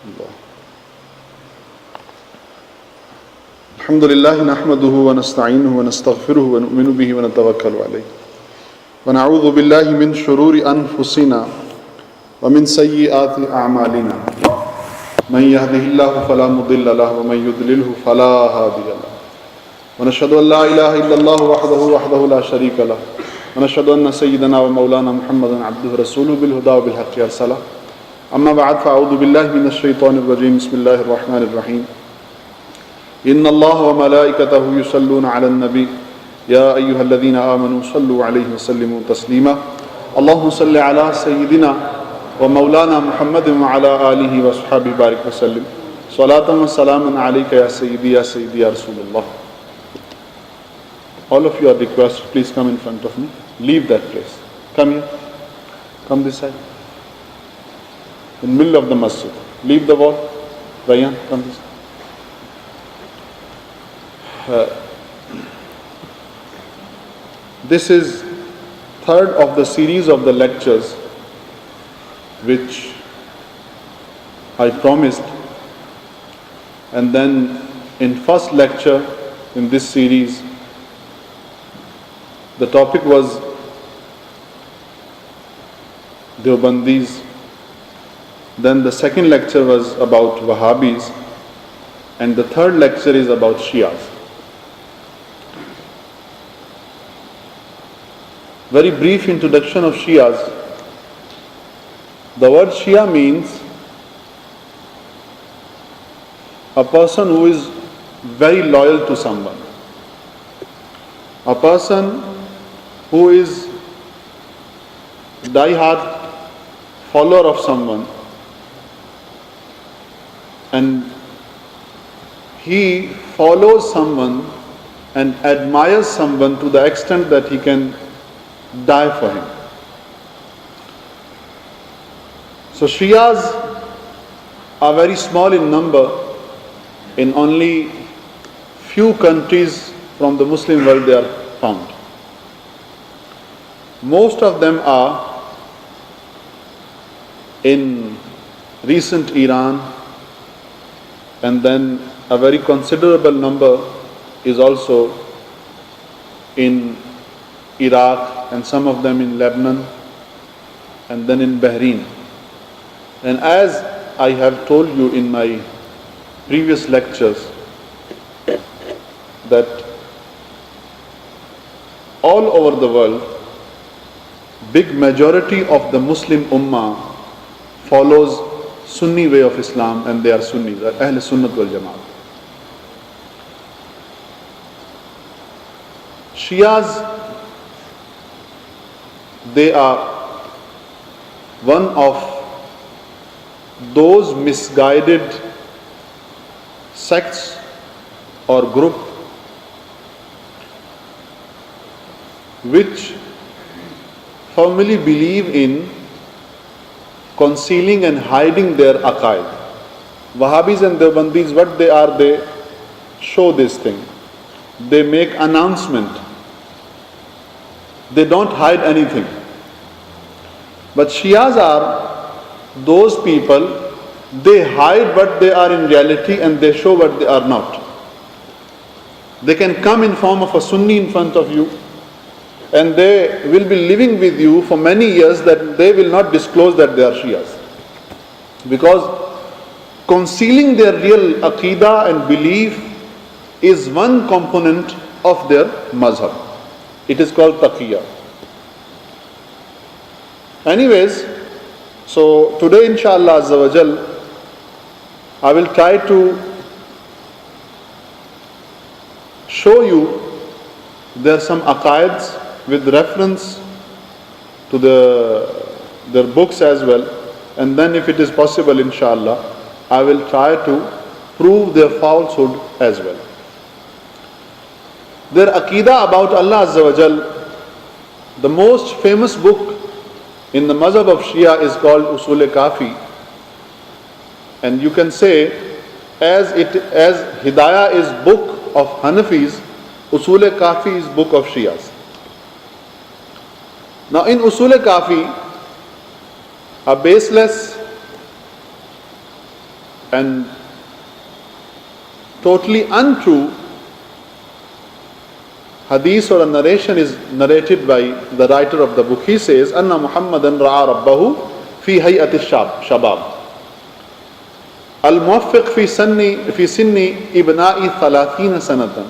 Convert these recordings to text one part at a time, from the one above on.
الله. الحمد لله نحمده ونستعينه ونستغفره ونؤمن به ونتوكل عليه ونعوذ بالله من شرور أنفسنا ومن سيئات أعمالنا من يهده الله فلا مضل له ومن يضلله فلا هادي له ونشهد أن لا إله إلا الله وحده لا شريك له ونشهد أن سيدنا ومولانا محمدا عبده ورسوله بالهدى وبالحق أرسله أما بعد فأعوذ بالله من الشيطان الرجيم بسم الله الرحمن الرحيم إن الله وملائكته يصلون على النبي يا أيها الذين آمنوا صلوا عليه وسلموا تسليما اللهم صل على سيدنا ومولانا محمد وعلى آله وصحبه بارك وسلم صلاة وسلاما عليك يا سيدي يا سيدي يا رسول الله. All of you are requested, please come in front of me. Leave that place. Come here. Come this side. In the middle of the masjid. Leave the wall. Ryan, come this side. This is third of the series of the lectures which I promised, and then in first lecture in this series the topic was Deobandis, then the second lecture was about Wahhabis, and the third lecture is about Shias. Very brief introduction of Shias. The word Shia means a person who is very loyal to someone, a person who is die-hard follower of someone, and he follows someone and admires someone to the extent that he can die for him. So Shias are very small in number. In only few countries from the Muslim world they are found. Most of them are in recent Iran, and then a very considerable number is also in Iraq, and some of them in Lebanon, and then in Bahrain. And as I have told you in my previous lectures, that all over the world, big majority of the Muslim Ummah follows Sunni way of Islam, and they are Sunnis, Ahl Sunnat wal Jamaat. Shias, they are one of those misguided sects or group which firmly believe in concealing and hiding their Aqaid. Wahhabis and Deobandis, what they are, they show this thing. They make announcement. They don't hide anything. But Shias are those people, they hide what they are in reality and they show what they are not. They can come in form of a Sunni in front of you, and they will be living with you for many years, that they will not disclose that they are Shias. Because concealing their real Aqidah and belief is one component of their mazhab. It is called taqiyya. Anyways, so today inshallah azza wa jal, I will try to show you there are some aqaids with reference to their books as well, and then if it is possible inshallah, I will try to prove their falsehood as well. Their aqidah about Allah azza wa jal, the most famous book in the mazhab of Shia is called Usul Kafi, and you can say as Hidayah is book of Hanafis, Usul Kafi is book of Shias. Now in Usul Kafi, a baseless and totally untrue hadith or a narration is narrated by the writer of the book. He says, Anna Muhammadan ra'a rabbahu fi hayati shabab. Al-muwaffiq fi sinni ibna'i 30 sanatan.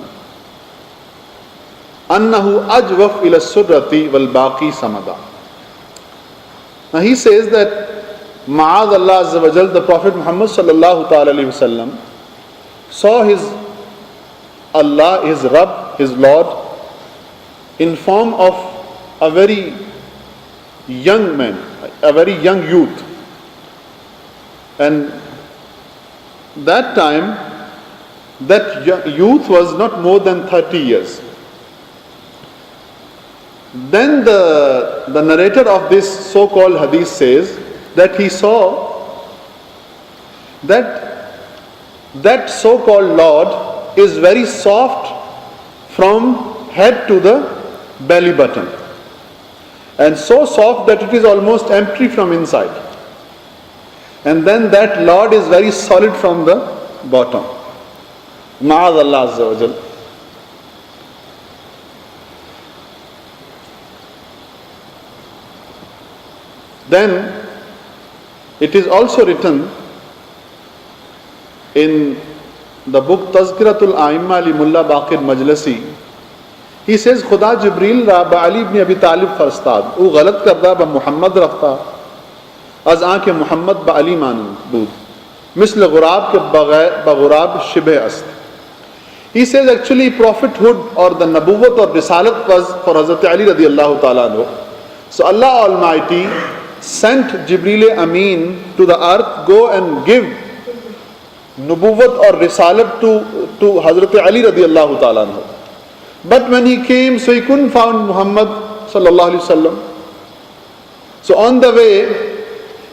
Annahu ajwaf ila surrati wal baqi samada. Now he says that Ma'ad Allah Azza wa Jal, the Prophet Muhammad sallallahu ta'ala alayhi wa sallam, saw his Allah, his Rabb, his Lord, in form of a very young man, a very young youth. And that time, that youth was not more than 30 years. Then the narrator of this so-called hadith says that he saw that so-called Lord is very soft from head to the belly button, and so soft that it is almost empty from inside. And then that Lord is very solid from the bottom. Ma'ad Allah Azza wa Jal. Then it is also written in the book Tazkiratul A'imma li Mulla Baqir Majlisi. He says, Khuda Jibreel ra ba Ali ibn Abi Talib farstad. O galat karda ba Muhammad rafta. Az aanke Muhammad ba Ali manun bud. Misl ghurab ke ba ghurab shibh ast. He says actually prophethood or the nabuwwat or risalat was for Hazrat Ali radiyallahu ta'ala anhu. So Allah Almighty sent Jibreel Amin to the earth, go and give nubuwwat or risalat to Hazrat Ali radiyallahu ta'ala anhu. But when he came, so he couldn't find Muhammad sallallahu alaihi wasallam. So on the way,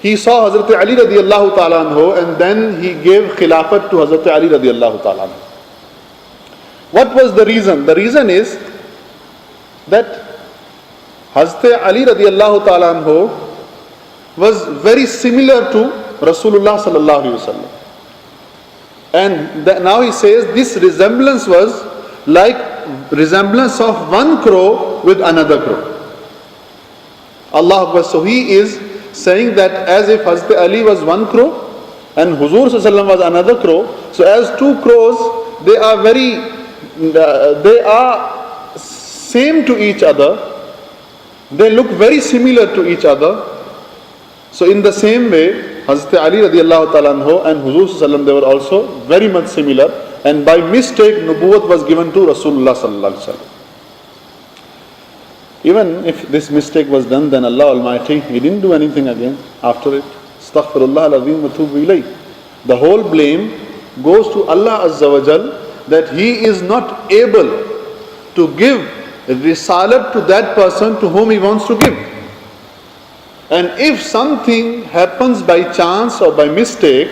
he saw Hazrat Ali radiyallahu ta'ala anhu, and then he gave khilafat to Hazrat Ali radiyallahu ta'ala anhu. What was the reason? The reason is that Hazrat Ali radiyallahu ta'ala anhu was very similar to Rasulullah sallallahu alaihi wasallam. And now he says this resemblance was like resemblance of one crow with another crow. Allah Akbar. So he is saying that as if Hazrat Ali was one crow and Huzur sallallahu alaihi wasallam was another crow. So as two crows, they are same to each other. They look very similar to each other. So in the same way, Hazrat Ali radiallahu ta'ala anhu and Huzur sallallahu, they were also very much similar. And by mistake, nubuwwat was given to Rasulullah sallallahu alaihi wasallam. Even if this mistake was done, then Allah Almighty, He didn't do anything again after it. Astaghfirullah al-azim wa tubu ilayh. The whole blame goes to Allah Azza wa Jal that He is not able to give risalat to that person to whom He wants to give. And if something happens by chance or by mistake,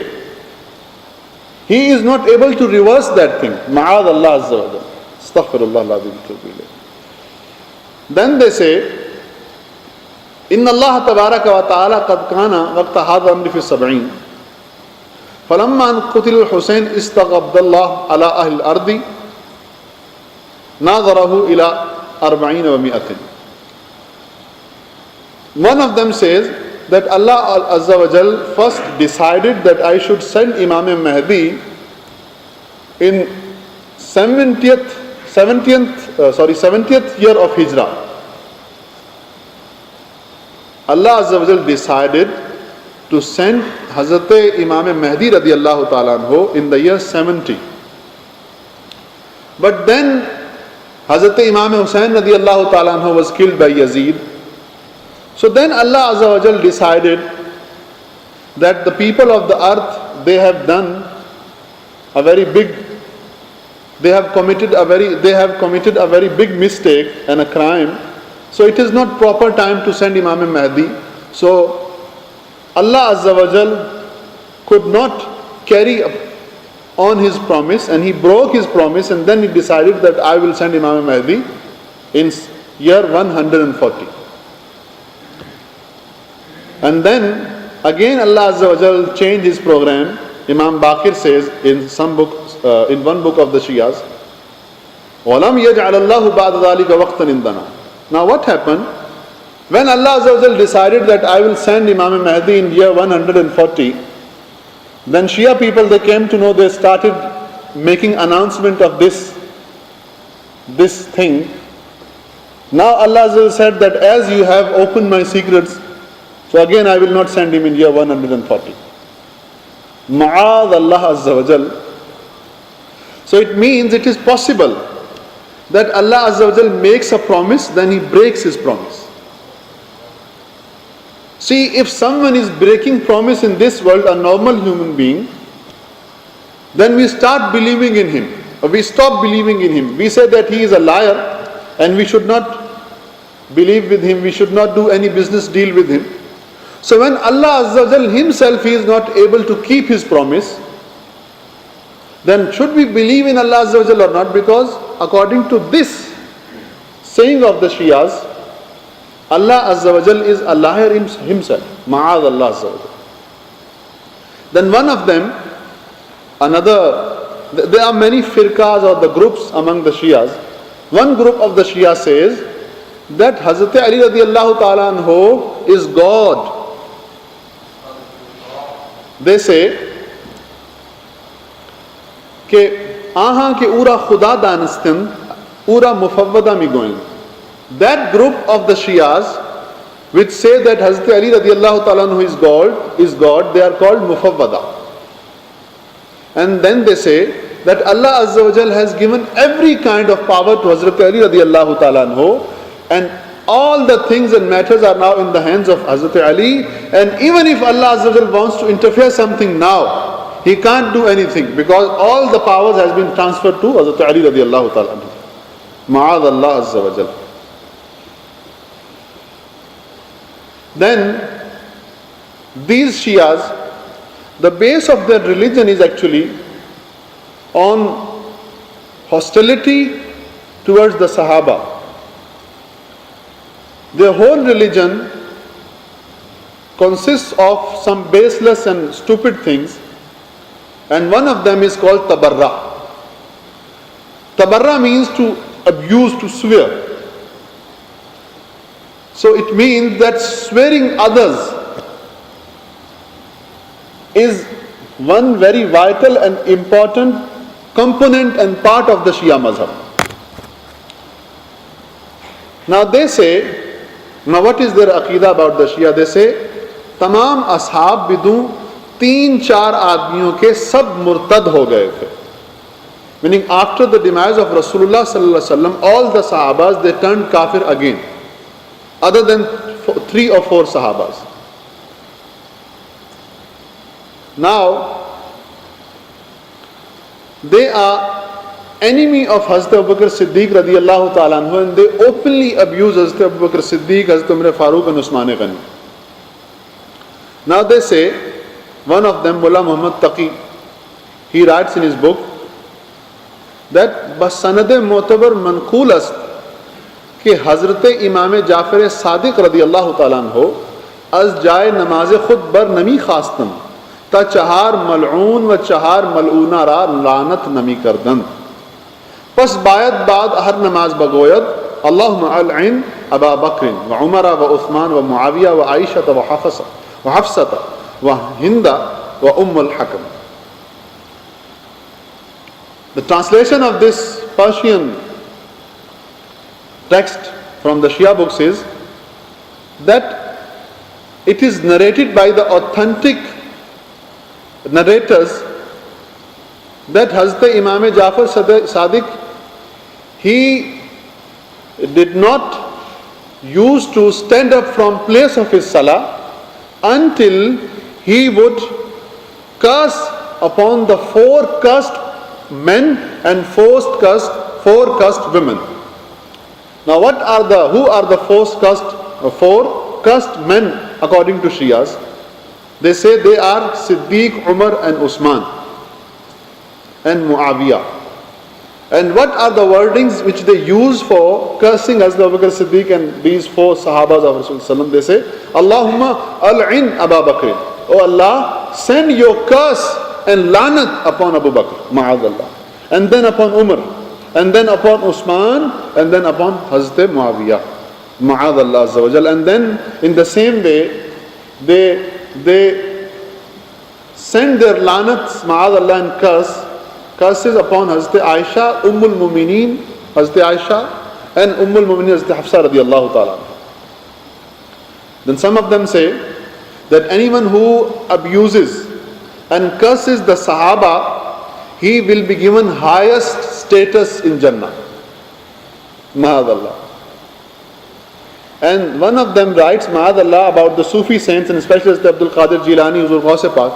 He is not able to reverse that thing. Ma'ad Allah Azza wa Jal. Astaghfirullah al-azim wa tubu ilayh. Then they say, Inna Allah tabaraka wa ta'ala qad kana waqta hadha amri fi sab'in. Falamma an qutil al-Husayn istaghabda Allah ala ahli al-ardi nadarahu ila 40 wa mi'atin. One of them says that Allah Azza wa Jal first decided that I should send Imam Mahdi in 70th year of Hijrah. Allah Azza wa Jal decided to send Hazrat Imam Mahdi radiyallahu ta'ala anhu in the year 70. But then Hazrat Imam Hussain radiyallahu ta'ala anhu was killed by Yazid. So then Allah Azza wa Jal decided that the people of the earth, they have done a very big, they have committed a very big mistake and a crime. So it is not proper time to send Imam Mahdi. So Allah Azza wa Jal could not carry on His promise, and He broke His promise, and then He decided that I will send Imam Mahdi in year 140. And then again Allah Azza wa Jal changed His program, Imam Baqir says in some book, in one book of the Shias, وَلَمْ يَجْعَلَ اللَّهُ بَعْدَ ذَلِكَ وَقْتًا عِنْدَنَا. Now what happened? When Allah Azza wa Jal decided that I will send Imam Mahdi in year 140, then Shia people, they came to know, they started making announcement of this thing. Now Allah Azza wa Jal said that as you have opened my secrets, so again I will not send him in year 140. Ma'ad Allah Azza wa Jal. So it means it is possible that Allah Azza wa Jal makes a promise, then He breaks His promise. See, if someone is breaking promise in this world, a normal human being, then we start believing in him, or we stop believing in him. We say that he is a liar and we should not believe with him, we should not do any business deal with him. So when Allah Azza wa Jal Himself, He is not able to keep His promise, then should we believe in Allah Azza wa Jal or not? Because according to this saying of the Shias, Allah Azza wa Jal is a liar Himself. Ma'ad Allah Azza wa Jal. Then one of them, there are many firqas or the groups among the Shias. One group of the Shia says that Hazrat Ali radiallahu ta'ala anhu is God. They say ke aha ke ura khuda danistim ura mufawwada mi goin. That group of the Shias which say that Hazrat Ali radiallahu ta'ala anhu is God, they are called mufawwada. And then they say that Allah Azza wa Jal has given every kind of power to Hazrat Ali radiallahu ta'ala anhu, and all the things and matters are now in the hands of Hazrat Ali, and even if Allah Azza wa Jal wants to interfere something now, He can't do anything because all the powers has been transferred to Hazrat Ali radiallahu ta'ala anhu. Ma'ad Allah Azza wa Jal. Then these Shias, the base of their religion is actually on hostility towards the Sahaba. Their whole religion consists of some baseless and stupid things, and one of them is called tabarra. Tabarra means to abuse, to swear. So it means that swearing others is one very vital and important component and part of the Shia Mazhab. Now they say, now what is their Aqeedah about the Shia? They say, tamam ashab bidun 3-4 आदमियों के सब मुर्तद हो गए थे. Meaning after the demise of Rasulullah sallallahu alaihi wasallam, all the Sahabas, they turned kafir again, other than 3 or 4 Sahabas. Now they are enemy of Hazrat Abu Bakr Siddiq radiyallahu ta'ala anhu, and they openly abuse Hazrat Abu Bakr Siddiq, Hazrat Umar Farooq and Usman Ghani. Now they say, one of them, Mullah Muhammad Taqi, he writes in his book that basanad mu'tabar manqul ast कि हजरत इमाम जाफर सादिक रदियल्लाहु ताला अन्हो अज जाए नमाज खुद बर नमी खास्तन ता चहार मलऊन व चहार मलऊना रा लानत नमी करदन पस बायत बाद हर नमाज बगोयद अल्लाहुम्मा अलइन अबा बकर व उमर व उस्मान व मुआविया व आयशा व हफ्सा व हिंदा व उम्मुल हकम. The translation of this Persian text from the Shia books is that it is narrated by the authentic narrators that Hazrat Imam Jafar Sadiq, he did not used to stand up from place of his salah until he would curse upon the 4 cursed men and 4 cursed women. Now who are the 4 cursed men according to Shias? They say they are Siddiq, Umar and Usman and Muawiyah. And what are the wordings which they use for cursing Hazrat Abu Bakr Siddiq and these 4 Sahabas of Rasulullah? They say, Allahumma al'in Abu Bakr. Oh Allah, send your curse and lanat upon Abu Bakr, ma'adallah, and then upon Umar, and then upon Usman, and then upon Hazrat Muawiyah, ma'adallah azza wa jal. And then in the same way, they send their lanats, ma'adallah, and curses upon Hazrat Aisha, Ummul Mumineen, Hazrat Aisha, and Ummul Mumineen Hazrat Hafsa radiallahu ta'ala. Then some of them say that anyone who abuses and curses the Sahaba, he will be given highest status in Jannah. Ma'adallah. And one of them writes, Ma'adallah, about the Sufi saints, and especially Abdul Qadir Jilani, who's Ghaus Pak.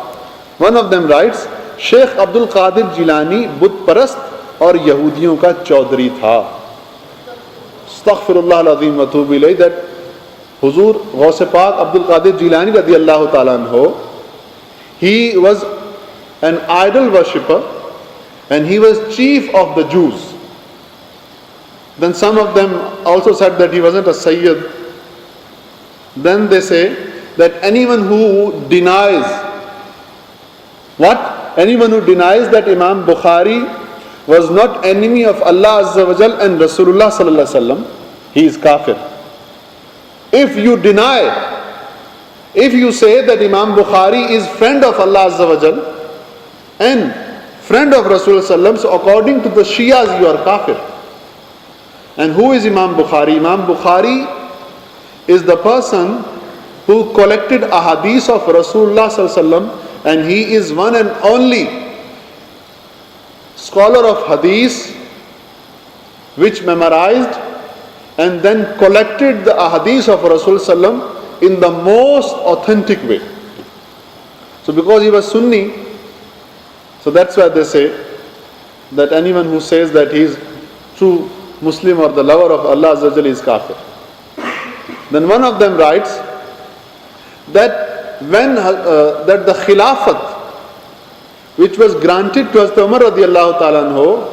One of them writes, Sheikh Abdul Qadir Jilani बुत परस्त और यहूदियों का चौधरी था. Astaghfirullah al-Azim wa atubu ilayh. That Huzur Ghaus Pak Abdul Qadir Jilani radiyallahu ta'ala anhu, he was an idol worshipper and he was chief of the Jews. Then some of them also said that he wasn't a Sayyid. Then they say that anyone who denies what? Anyone who denies that Imam Bukhari was not enemy of Allah Azza wa Jal and Rasulullah Sallallahu Alaihi Wasallam, he is kafir. If you deny, if you say that Imam Bukhari is friend of Allah Azza wa Jal and friend of Rasulullah Sallallahu Alaihi Wasallam, so according to the Shias you are kafir. And who is Imam Bukhari? Imam Bukhari is the person who collected ahadith of Rasulullah Sallallahu Alaihi Wasallam, and he is one and only scholar of hadith which memorized and then collected the ahadith of Rasulullah in the most authentic way. So because he was Sunni, so that's why they say that anyone who says that he is true Muslim or the lover of Allah Azza wa Jalla is kafir. Then one of them writes that when that the Khilafat which was granted to Hazrat Umar radiallahu ta'ala anhu,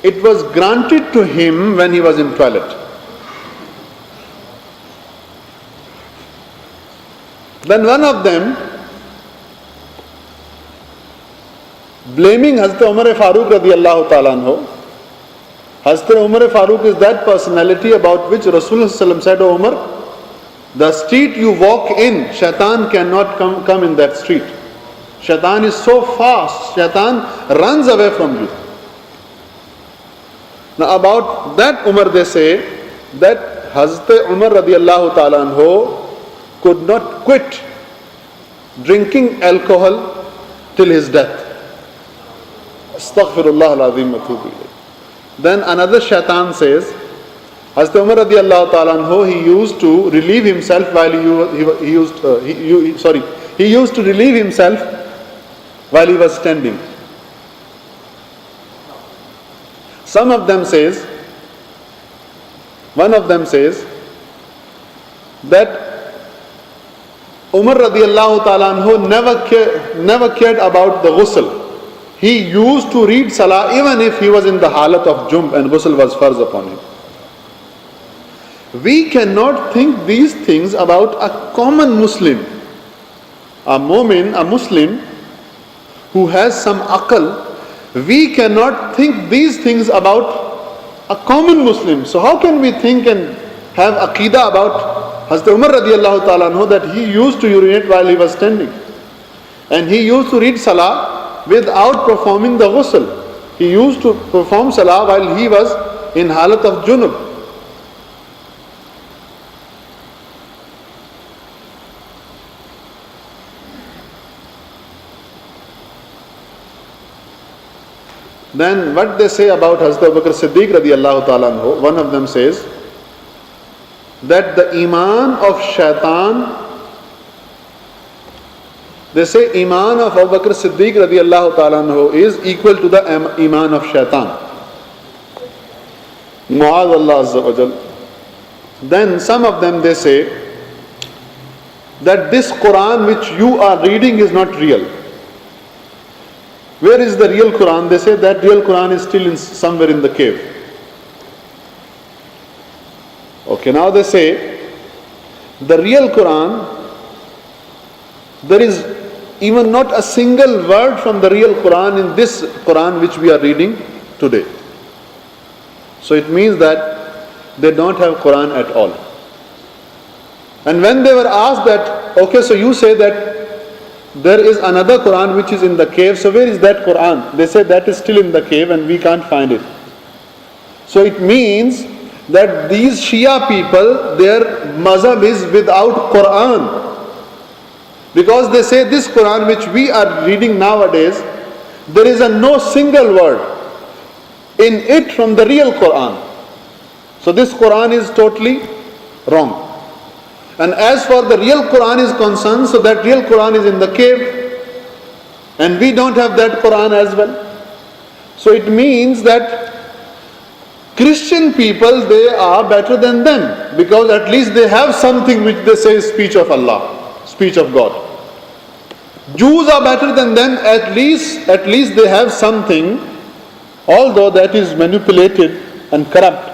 it was granted to him when he was in toilet. Then one of them, blaming Hazrat Umar Farooq radiallahu ta'ala anhu, Hazrat Umar Farooq is that personality about which Rasulullah said, "O Umar, the street you walk in, shaitan cannot come in that street. Shaitan is so fast, shaitan runs away from you." Now about that Umar they say that Hazrat Umar radiallahu ta'ala anhu could not quit drinking alcohol till his death. Astaghfirullah al-Azim wa atubu ilayh. Then another shaitan says, Hazrat Umar radiallahu ta'ala anhu, he used to relieve himself while he used to relieve himself while he was standing. One of them says that Umar radiallahu ta'ala anhu never cared about the ghusl. He used to read salah even if he was in the halat of jump and ghusl was farz upon him. We cannot think these things about a common Muslim, a mu'min, a Muslim who has some aql. We cannot think these things about a common Muslim. So how can we think and have aqidah about Hazrat Umar radiallahu ta'ala anhu that he used to urinate while he was standing, and he used to read salah without performing the ghusl. He used to perform salah while he was in halat of junub. Then what they say about Hazrat Abu Bakr Siddiq radiallahu ta'ala anhu, one of them says that the iman of shaitan, they say iman of Abu Bakr Siddiq radiallahu ta'ala anhu is equal to the iman of shaitan. Mu'adh Allah Azza wa Jal. Then some of them they say that this Quran which you are reading is not real. Where is the real Quran? They say that real Quran is still somewhere in the cave. Okay, now they say the real Quran, there is even not a single word from the real Quran in this Quran which we are reading today. So it means that they don't have Quran at all. And when they were asked that, okay, so you say that there is another Quran which is in the cave, so where is that Quran? They said that is still in the cave and we can't find it. So it means that these Shia people, their mazhab is without Quran. Because they say this Quran which we are reading nowadays, there is no single word in it from the real Quran. So this Quran is totally wrong. And as for the real Quran is concerned, so that real Quran is in the cave, and we don't have that Quran as well. So it means that Christian people, they are better than them, because at least they have something which they say is speech of Allah, speech of God. Jews are better than them, at least they have something, although that is manipulated and corrupt.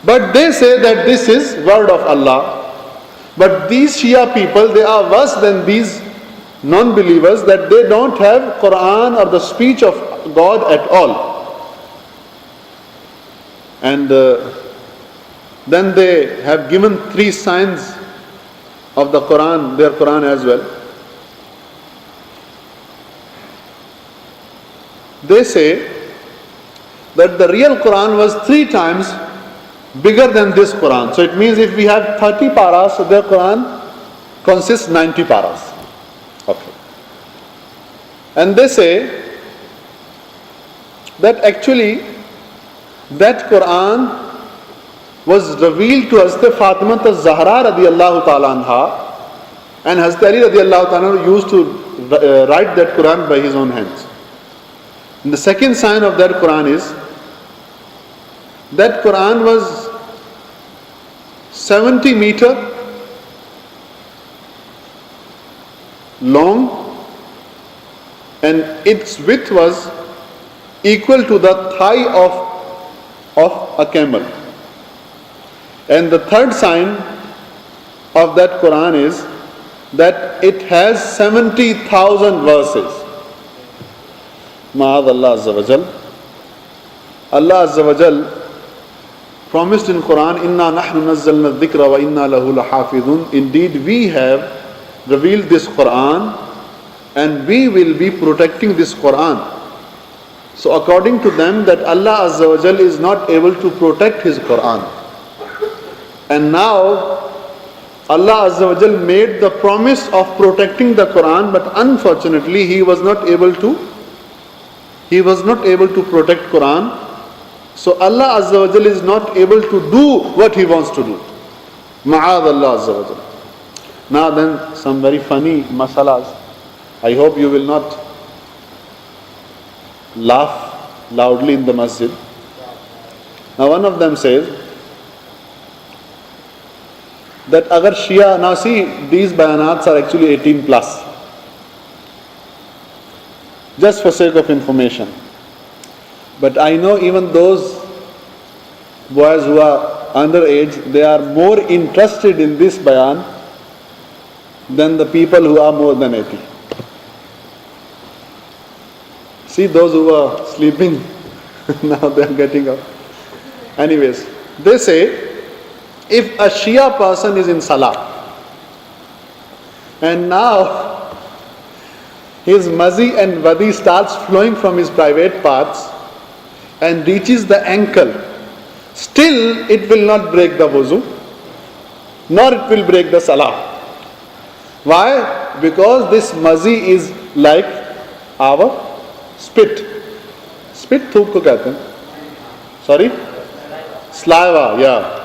But they say that this is word of Allah. But these Shia people, they are worse than these non-believers, that they don't have Quran or the speech of God at all. And then they have given 3 signs of the Quran, their Quran as well. They say that the real Quran was 3 times bigger than this Quran. So it means if we have 30 paras, so their Quran consists 90 paras. Okay. And they say that actually that Quran was revealed to Hazrat Fatima az-Zahra radiyallahu ta'ala anha, and Hazrat Ali radiyallahu ta'ala used to write that Quran by his own hands. And the second sign of that Quran is that Quran was 70 meter long, and its width was equal to the thigh of a camel. And the third sign of that Quran is that it has 70,000 verses. Ma'ad Allah Azza wa Jal. Allah Azza wa Jal promised in Quran, Inna nahnu nazzalna dhikra wa inna lahu lahafidhun. Indeed, we have revealed this Quran and we will be protecting this Quran. So according to them, that Allah Azza wa Jal is not able to protect his Quran. And now Allah Azza wa Jal made the promise of protecting the Quran, but unfortunately he was not able to protect Quran. So Allah Azza wa Jal is not able to do what he wants to do. Ma'ad Allah Azza wa Jal. Now then, some very funny masalas. I hope you will not laugh loudly in the masjid. Now one of them says that agar Shia, now see, these bayanats are actually 18 plus. Just for sake of information. But I know even those boys who are underage, they are more interested in this bayan than the people who are more than 80. See those who are sleeping, now they are getting up. Anyways, they say, if a Shia person is in Salah, and now his mazi and wadi starts flowing from his private parts and reaches the ankle, still it will not break the wuzu, nor it will break the Salah. Why? Because this mazi is like our spit. Spit thuk ko kehte hain. Sorry? Saliva, yeah.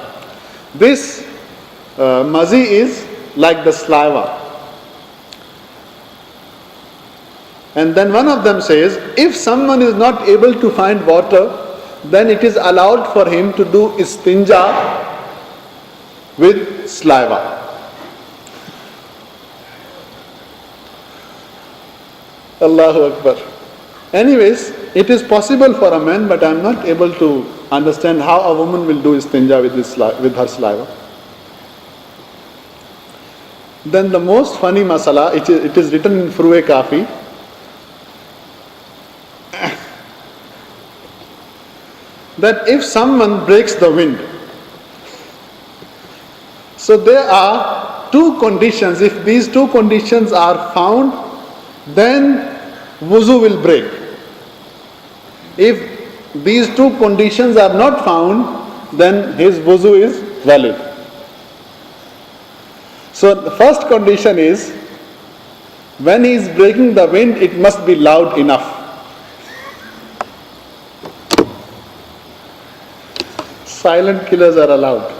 This mazi is like the saliva. And then one of them says, if someone is not able to find water, then it is allowed for him to do istinja with saliva. Allahu Akbar. Anyways, it is possible for a man, but I am not able to understand how a woman will do istinja with her saliva. Then the most funny masala, it is written in Furu'e Kafi. That if someone breaks the wind, so there are two conditions. If these two conditions are found, then wuzu will break. If these two conditions are not found, then his wuzu is valid. So the first condition is, when he is breaking the wind, it must be loud enough. Silent killers are allowed.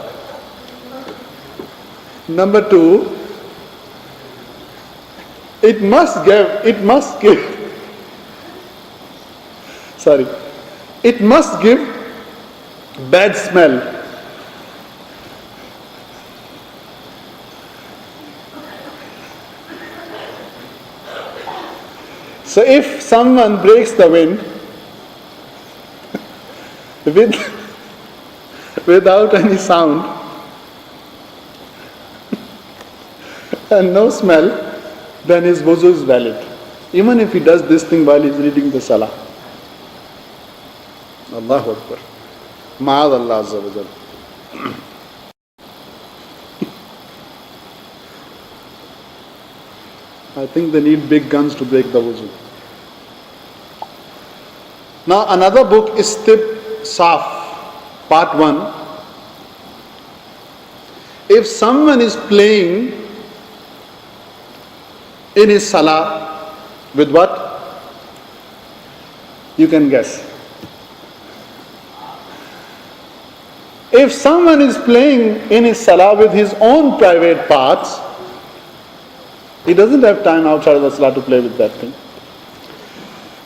Number two, it must give bad smell. So if someone breaks the wind without any sound and no smell, then his wuzu is valid. Even if he does this thing while he is reading the salah. Allahu Akbar. Ma'ad Allah Azza wa Jal. I think they need big guns to break the wuzu. Now another book is Tib Saf, part 1. If someone is playing in his salah with what? You can guess. If someone is playing in his salah with his own private parts, he doesn't have time outside of the salah to play with that thing.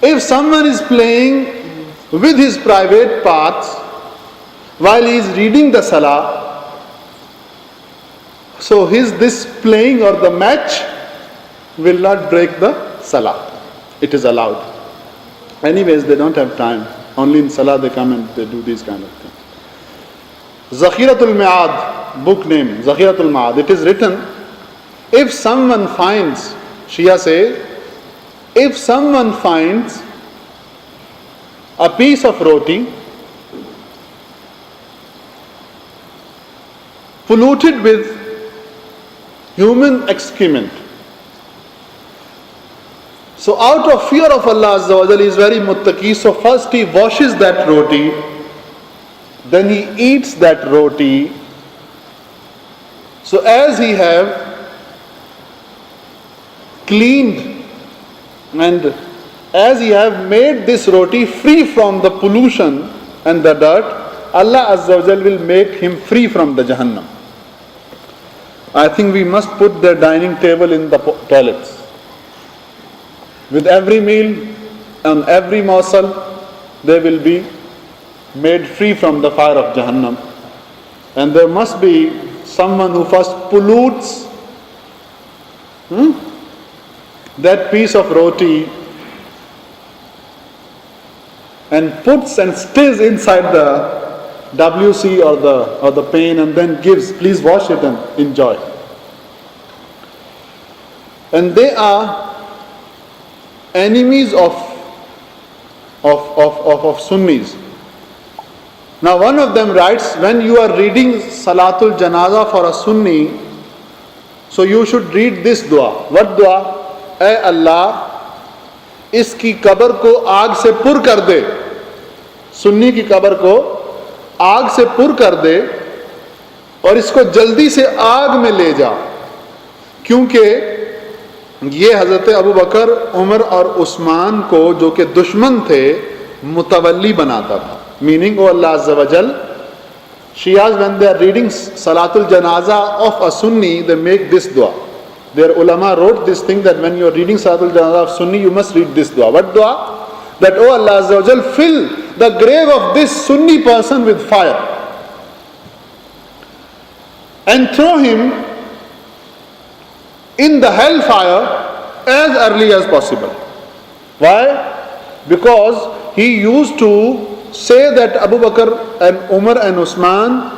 If someone is playing with his private parts while he is reading the salah, so this playing or the match will not break the salah. It is allowed. Anyways, they don't have time. Only in salah they come and they do these kind of things. Zakhiratul Ma'ad, book name, Zakhiratul Ma'ad. It is written, if someone finds, Shia say, if someone finds a piece of roti polluted with human excrement, so out of fear of Allah Azza wa Jalla, he is very muttaqi, so first he washes that roti, then he eats that roti. So as he have cleaned and as he have made this roti free from the pollution and the dirt, Allah Azza wa Jal will make him free from the Jahannam. I think we must put the dining table in the toilets. With every meal and every morsel, they will be made free from the fire of Jahannam. And there must be someone who first pollutes that piece of roti and puts and stays inside the WC or the pan and then gives, please wash it and enjoy. And they are enemies of Sunnis. Now one of them writes, when you are reading Salatul Janaza for a Sunni, so you should read this dua. What dua? Ay Allah, इसकी कब्र को आग से पुर कर दे, सुन्नी की कब्र को आग से पुर कर दे और इसको जल्दी से आग में ले जा, क्योंकि ये हजरत अबू बकर, उमर और उस्मान को जो कि दुश्मन थे मुतवल्ली बनाता था. Meaning, O Allah Azza wa Jal, Shias, when they are reading Salatul Janaza of a Sunni, they make this dua. Their ulama wrote this thing that when you are reading Salatul Janaza of Sunni, you must read this dua. What dua? That, O Allah Azza wa Jal, fill the grave of this Sunni person with fire and throw him in the hellfire as early as possible. Why? Because he used to say that Abu Bakr and Umar and Usman,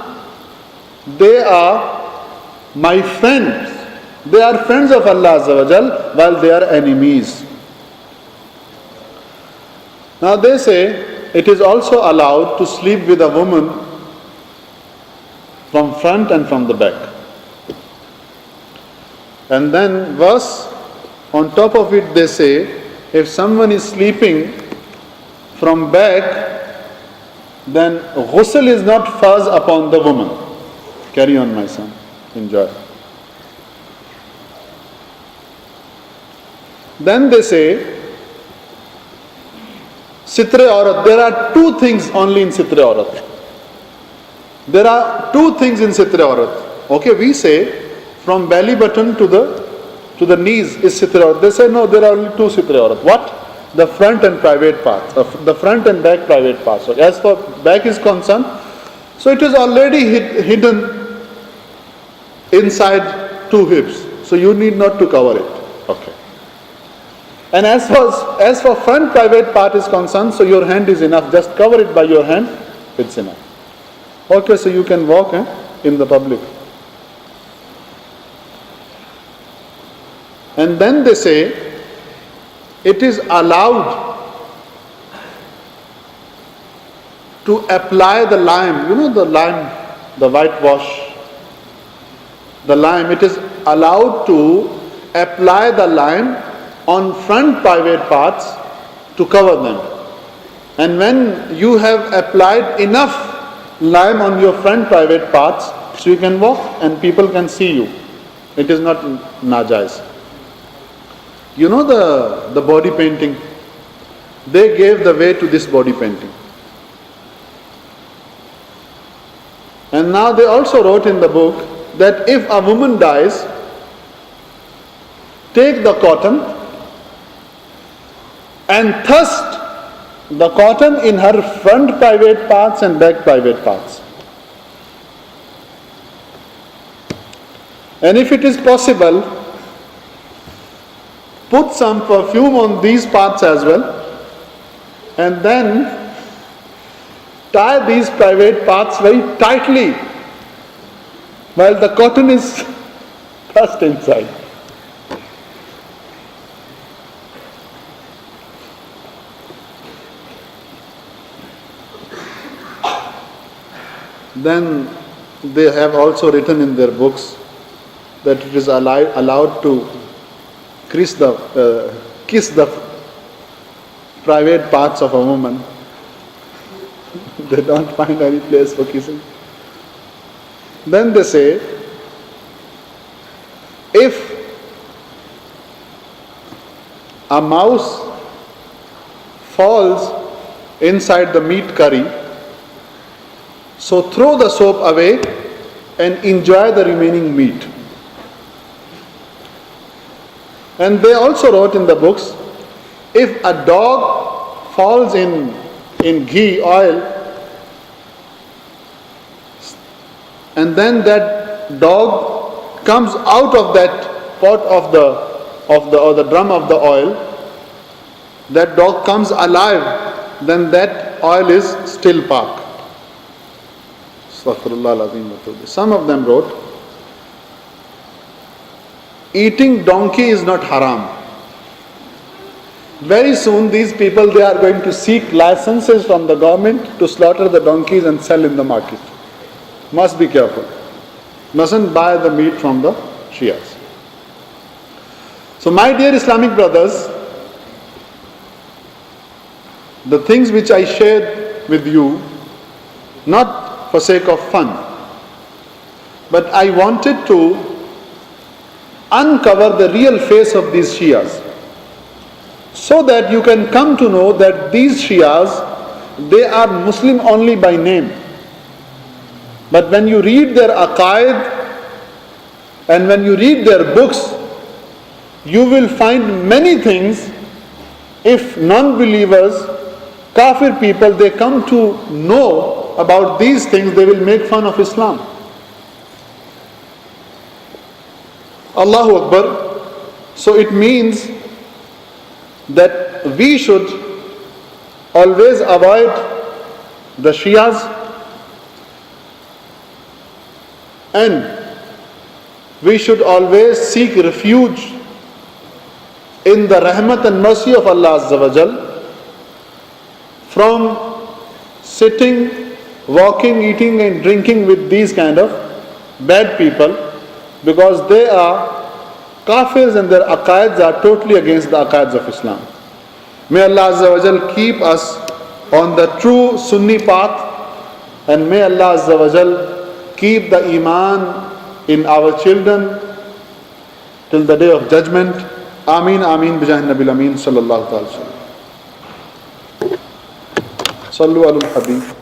they are my friends They are friends of Allah Azza wa Jal while they are enemies. Now they say it is also allowed to sleep with a woman from front and from the back. And then verse on top of it they say, if someone is sleeping from back, then ghusl is not farz upon the woman. Carry on, my son. Enjoy. Then they say, Sitre Aurat. There are two things only in Sitre Aurat. There are two things in Sitre Aurat. Okay, we say from belly button to the knees is Sitre Aurat. They say no, there are only two Sitre Aurat. What? The front and private parts. The front and back private parts. So as for back is concerned, so it is already hidden inside two hips. So you need not to cover it. Okay. And as for front private part is concerned, so your hand is enough. Just cover it by your hand, it's enough. Okay, so you can walk in the public. And then they say, it is allowed to apply the lime. You know the lime, the whitewash, the lime. It is allowed to apply the lime on front private parts to cover them. And when you have applied enough lime on your front private parts, so you can walk and people can see you. It is not najais. You know the body painting? They gave the way to this body painting. And now they also wrote in the book that if a woman dies, take the cotton and thrust the cotton in her front private parts and back private parts. And if it is possible, put some perfume on these parts as well, and then tie these private parts very tightly while the cotton is thrust inside. Then they have also written in their books that it is allowed to kiss the private parts of a woman. They don't find any place for kissing. Then they say, if a mouse falls inside the meat curry, so throw the soap away and enjoy the remaining meat. And they also wrote in the books, if a dog falls in ghee oil, and then that dog comes out of that pot of the drum of the oil, that dog comes alive, then that oil is still pak. Some of them wrote, eating donkey is not haram. Very soon these people, they are going to seek licenses from the government to slaughter the donkeys and sell in the market. Must be careful. Mustn't buy the meat from the Shias. So my dear Islamic brothers, the things which I shared with you, not for sake of fun, but I wanted to uncover the real face of these Shias, so that you can come to know that these Shias, they are Muslim only by name. But when you read their Aqaid and when you read their books, you will find many things. If non-believers, kafir people, they come to know about these things, they will make fun of Islam. Allahu Akbar. So it means that we should always avoid the Shias, and we should always seek refuge in the rahmat and mercy of Allah Azza wa Jal from sitting, walking, eating and drinking with these kind of bad people, because they are kafirs and their aqaids are totally against the aqaids of Islam. May Allah Azza wa Jal keep us on the true Sunni path, and may Allah Azza wa Jal keep the iman in our children till the day of judgment. Ameen, ameen, bijahi Nabil Ameen, sallallahu ta'ala. Sallu ala al-Habib.